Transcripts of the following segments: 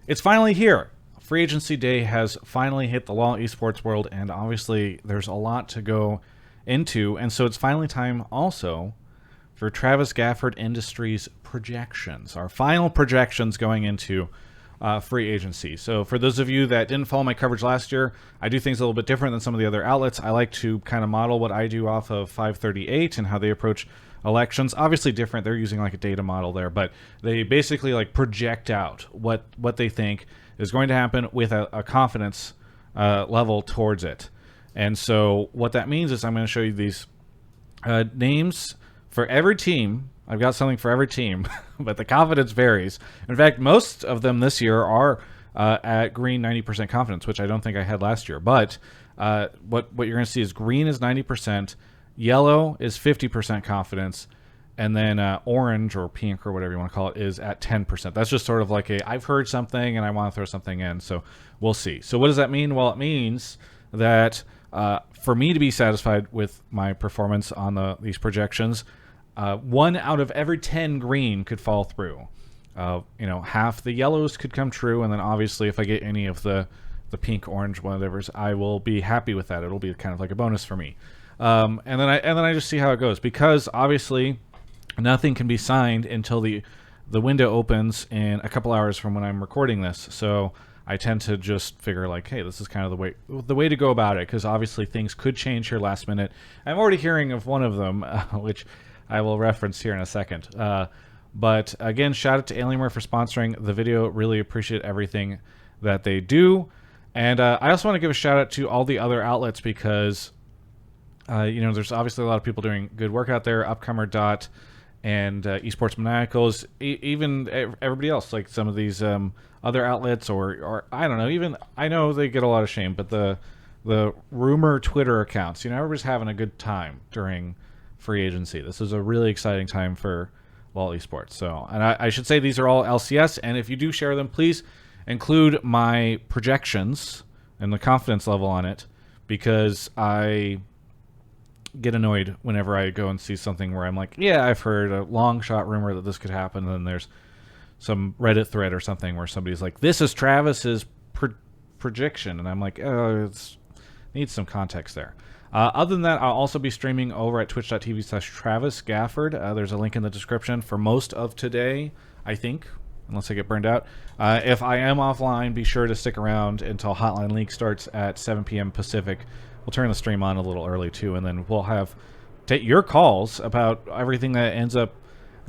It's finally here. Free agency day has finally hit the LoL esports world, and obviously there's a lot to go into, and so it's finally time also for Travis Gafford Industries projections, our final projections going into free agency. So for those of you that didn't follow my coverage last year, I do things a little bit different than some of the other outlets. I like to kind of model what I do off of 538 and how they approach elections. Obviously different. They're using like a data model there, but they basically like project out what they think is going to happen with a confidence level towards it. And so what that means is I'm going to show you these names for every team. I've got something for every team, but the confidence varies. In fact, most of them this year are at green 90% confidence, which I don't think I had last year. But what you're going to see is green is 90%, yellow is 50% confidence, and then orange or pink or whatever you want to call it is at 10%. That's just sort of like I've heard something and I want to throw something in, so we'll see. So what does that mean? Well, it means that for me to be satisfied with my performance on these projections, 1 out of every 10 green could fall through. Half the yellows could come true, and then obviously if I get any of the pink, orange, whatever's, I will be happy with that. It'll be kind of like a bonus for me. And then I just see how it goes, because obviously nothing can be signed until the window opens in a couple hours from when I'm recording this. So I tend to just figure like, hey, this is kind of the way to go about it, because obviously things could change here last minute. I'm already hearing of one of them, which I will reference here in a second. But again, shout out to Alienware for sponsoring the video. Really appreciate everything that they do. And I also want to give a shout out to all the other outlets, because there's obviously a lot of people doing good work out there. Upcomer Dot and Esports Maniacals, even everybody else, like some of these other outlets, or I don't know, even I know they get a lot of shame, but the rumor Twitter accounts, everybody's having a good time during free agency. This is a really exciting time for LoL esports. So, and I should say these are all LCS, and if you do share them, please include my projections and the confidence level on it, because I get annoyed whenever I go and see something where I'm like, yeah, I've heard a long shot rumor that this could happen, and then there's some Reddit thread or something where somebody's like, this is Travis's prediction, and I'm like, oh, it needs some context there. Other than that, I'll also be streaming over at twitch.tv/Travis Gafford. There's a link in the description for most of today, I think, unless I get burned out. If I am offline, be sure to stick around until Hotline League starts at 7 p.m. Pacific. We'll turn the stream on a little early, too, and then we'll take your calls about everything that ends up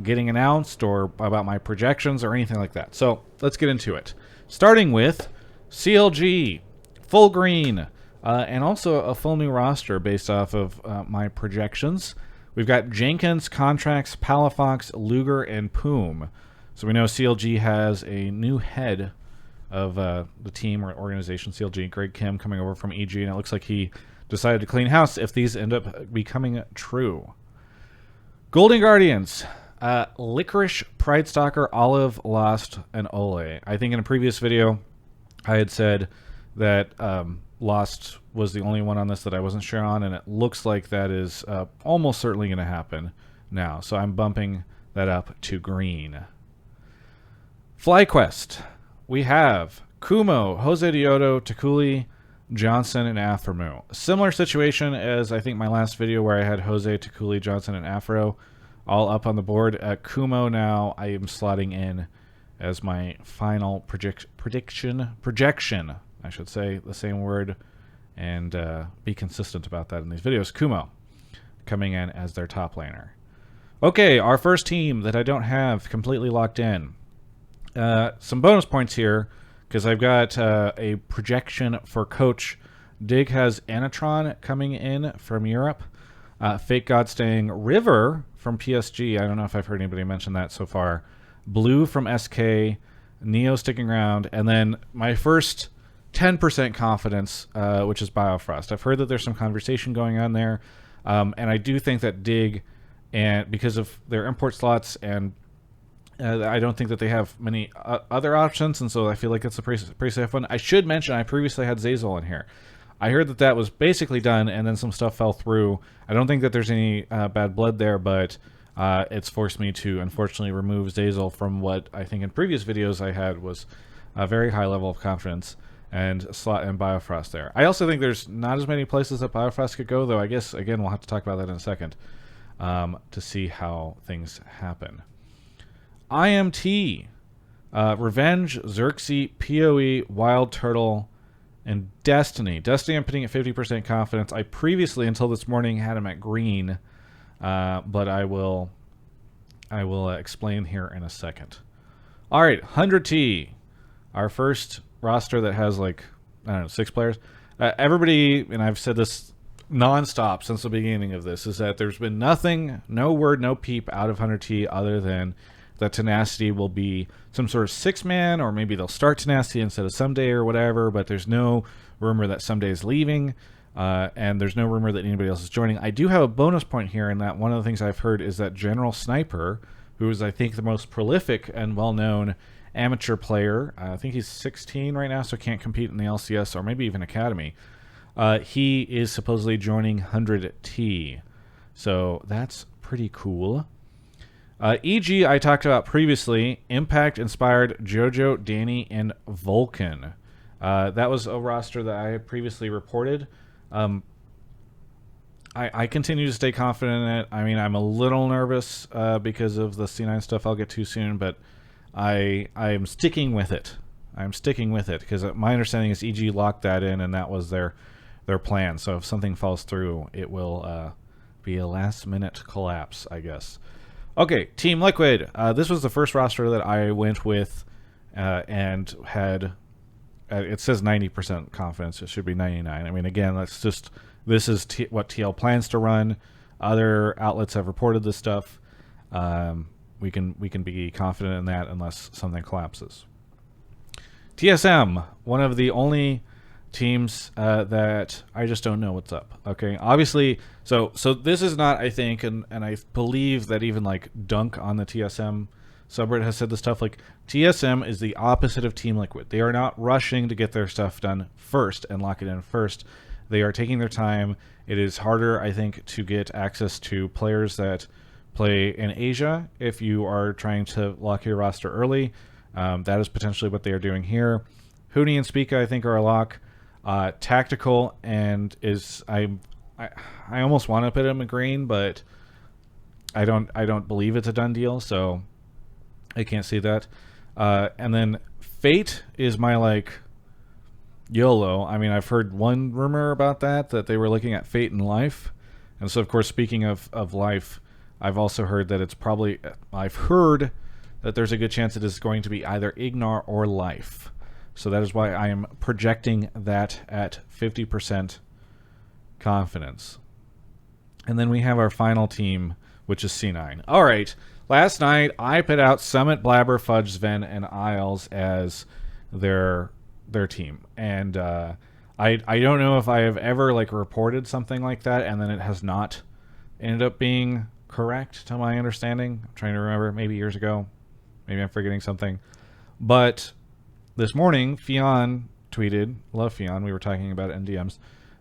getting announced, or about my projections or anything like that. So let's get into it. Starting with CLG, full green. And also a full new roster based off of my projections. We've got Jenkins, Contracts, Palafox, Luger, and Poom. So we know CLG has a new head of the team or organization, CLG, Greg Kim, coming over from EG, and it looks like he decided to clean house if these end up becoming true. Golden Guardians, Licorice, Pride Stalker, Olive, Lost, and Ole. I think in a previous video I had said that Lost was the only one on this that I wasn't sure on, and it looks like that is almost certainly going to happen now. So I'm bumping that up to green. FlyQuest. We have Kumo, Jose Dioto, Takuli, Johnson, and Aframo. Similar situation as I think my last video where I had Jose, Takuli, Johnson, and Afro all up on the board. Kumo now I am slotting in as my final projection, I should say the same word, and be consistent about that in these videos. Kumo coming in as their top laner. Okay, our first team that I don't have completely locked in. Some bonus points here, because I've got a projection for coach. Dig has Anatron coming in from Europe. Fake God staying. River from PSG. I don't know if I've heard anybody mention that so far. Blue from SK. Neo sticking around. And then my first 10% confidence, which is Biofrost. I've heard that there's some conversation going on there, and I do think that Dig, and because of their import slots, and I don't think that they have many other options, and so I feel like it's a pretty safe one. I should mention I previously had Zazel in here. I heard that was basically done, and then some stuff fell through. I don't think that there's any bad blood there, but it's forced me to unfortunately remove Zazel from what I think in previous videos I had was a very high level of confidence, and slot and Biofrost there. I also think there's not as many places that Biofrost could go, though I guess, again, we'll have to talk about that in a second to see how things happen. IMT, Revenge, Xerxes, PoE, Wild Turtle, and Destiny. Destiny I'm putting at 50% confidence. I previously, until this morning, had him at green, but I will explain here in a second. All right, 100T, our first roster that has like, I don't know, 6 players. Everybody, and I've said this nonstop since the beginning of this, is that there's been nothing, no word, no peep out of 100T other than that Tenacity will be some sort of 6-man, or maybe they'll start Tenacity instead of Someday or whatever, but there's no rumor that Someday is leaving, and there's no rumor that anybody else is joining. I do have a bonus point here in that one of the things I've heard is that General Sniper, who is, I think, the most prolific and well-known amateur player. I think he's 16 right now, so can't compete in the LCS or maybe even Academy. He is supposedly joining 100T. So that's pretty cool. EG, I talked about previously. Impact inspired JoJo, Danny, and Vulcan. That was a roster that I had previously reported. I continue to stay confident in it. I mean, I'm a little nervous because of the C9 stuff I'll get to soon, but I am sticking with it. I'm sticking with it because my understanding is EG locked that in, and that was their plan. So if something falls through, it will be a last-minute collapse, I guess. Okay, Team Liquid. This was the first roster that I went with and had... it says 90% confidence. It should be 99. I mean, again, that's just... This is what TL plans to run. Other outlets have reported this stuff. We can be confident in that unless something collapses. TSM, one of the only teams that I just don't know what's up. Okay, obviously, so this is not, I think, and I believe that even like Dunk on the TSM subreddit has said this stuff, like TSM is the opposite of Team Liquid. They are not rushing to get their stuff done first and lock it in first. They are taking their time. It is harder, I think, to get access to players that play in Asia if you are trying to lock your roster early. That is potentially what they are doing here. Huni and Spica, I think, are a lock. Tactical and is I almost want to put him in green, but I don't believe it's a done deal, so I can't see that. And then Fate is my like YOLO. I mean, I've heard one rumor about that they were looking at Fate in Life. And so, of course, speaking of Life, I've also heard that it's probably... I've heard that there's a good chance it is going to be either Ignar or Life. So that is why I am projecting that at 50% confidence. And then we have our final team, which is C9. All right. Last night, I put out Summit, Blabber, Fudge, Sven, and Isles as their team, and I don't know if I have ever like reported something like that and then it has not ended up being correct to my understanding. I'm trying to remember, maybe years ago, maybe I'm forgetting something, but this morning Fionn tweeted, love Fionn, we were talking about it in DMs,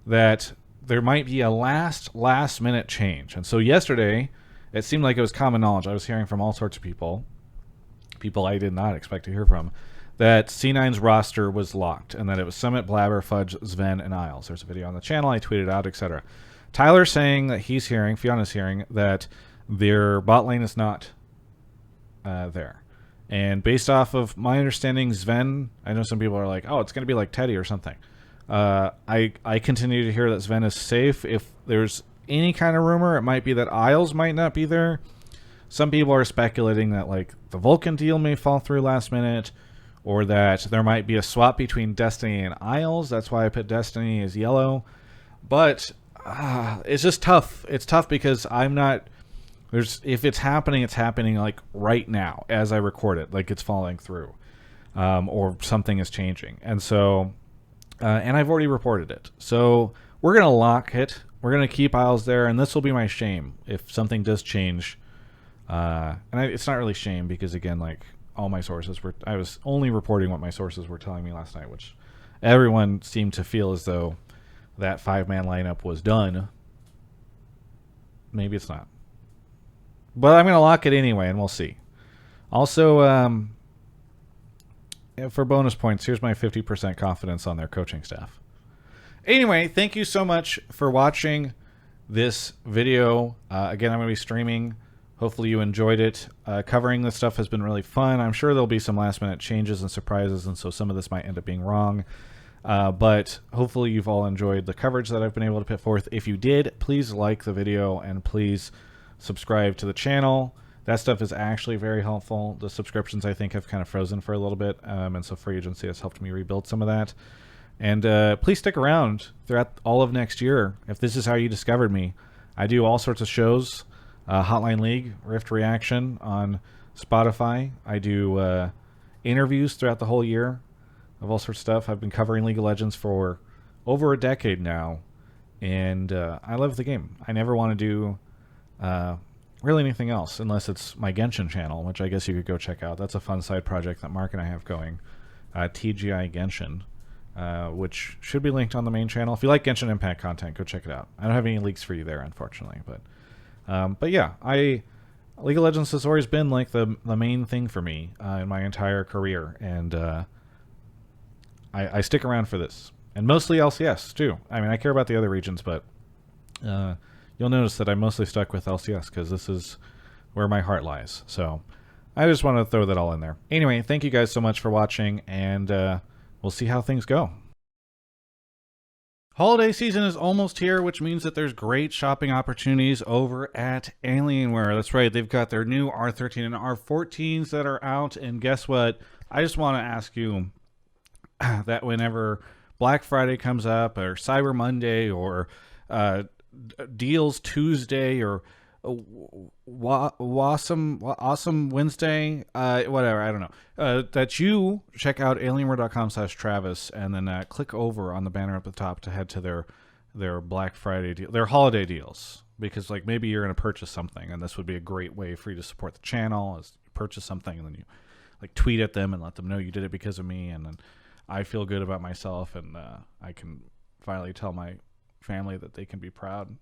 that there might be a last minute change. And so yesterday it seemed like it was common knowledge. I was hearing from all sorts of people I did not expect to hear from, that C9's roster was locked and that it was Summit, Blabber, Fudge, Sven, and Isles. There's a video on the channel. I tweeted out, etc. Tyler saying that he's hearing, Fiona's hearing, that their bot lane is not there. And based off of my understanding, Sven, I know some people are like, oh, it's going to be like Teddy or something. I continue to hear that Sven is safe. If there's any kind of rumor, it might be that Isles might not be there. Some people are speculating that like the Vulcan deal may fall through last minute, or that there might be a swap between Destiny and Isles. That's why I put Destiny as yellow. But it's just tough. It's tough because I'm not... If it's happening like right now as I record it. Like it's falling through. Or something is changing. And so... and I've already reported it. So we're going to lock it. We're going to keep Isles there. And this will be my shame if something does change. It's not really shame because, again, like... all my sources were... I was only reporting what my sources were telling me last night, which everyone seemed to feel as though that 5-man lineup was done. Maybe it's not. But I'm going to lock it anyway, and we'll see. Also, for bonus points, here's my 50% confidence on their coaching staff. Anyway, thank you so much for watching this video. Again, I'm going to be streaming. Hopefully you enjoyed it. Covering this stuff has been really fun. I'm sure there'll be some last minute changes and surprises, and so some of this might end up being wrong. But hopefully you've all enjoyed the coverage that I've been able to put forth. If you did, please like the video and please subscribe to the channel. That stuff is actually very helpful. The subscriptions, I think, have kind of frozen for a little bit, and so Free Agency has helped me rebuild some of that. And please stick around throughout all of next year. If this is how you discovered me, I do all sorts of shows. Hotline League, Rift Reaction on Spotify. I do interviews throughout the whole year of all sorts of stuff. I've been covering League of Legends for over a decade now, and I love the game. I never want to do really anything else unless it's my Genshin channel, which I guess you could go check out. That's a fun side project that Mark and I have going, TGI Genshin, which should be linked on the main channel. If you like Genshin Impact content, go check it out. I don't have any links for you there, unfortunately, but yeah, League of Legends has always been like the main thing for me in my entire career, and I stick around for this, and mostly LCS too. I mean, I care about the other regions, but you'll notice that I'm mostly stuck with LCS because this is where my heart lies. So I just want to throw that all in there. Anyway, thank you guys so much for watching, and we'll see how things go. Holiday season is almost here, which means that there's great shopping opportunities over at Alienware. That's right, they've got their new R13 and R14s that are out, and guess what? I just want to ask you that whenever Black Friday comes up, or Cyber Monday, or Deals Tuesday, or awesome Wednesday, whatever, I don't know, that you check out alienware.com/Travis and then click over on the banner at the top to head to their Black Friday deal, their holiday deals, because like maybe you're going to purchase something, and this would be a great way for you to support the channel, is you purchase something and then you like tweet at them and let them know you did it because of me, and then I feel good about myself, and I can finally tell my family that they can be proud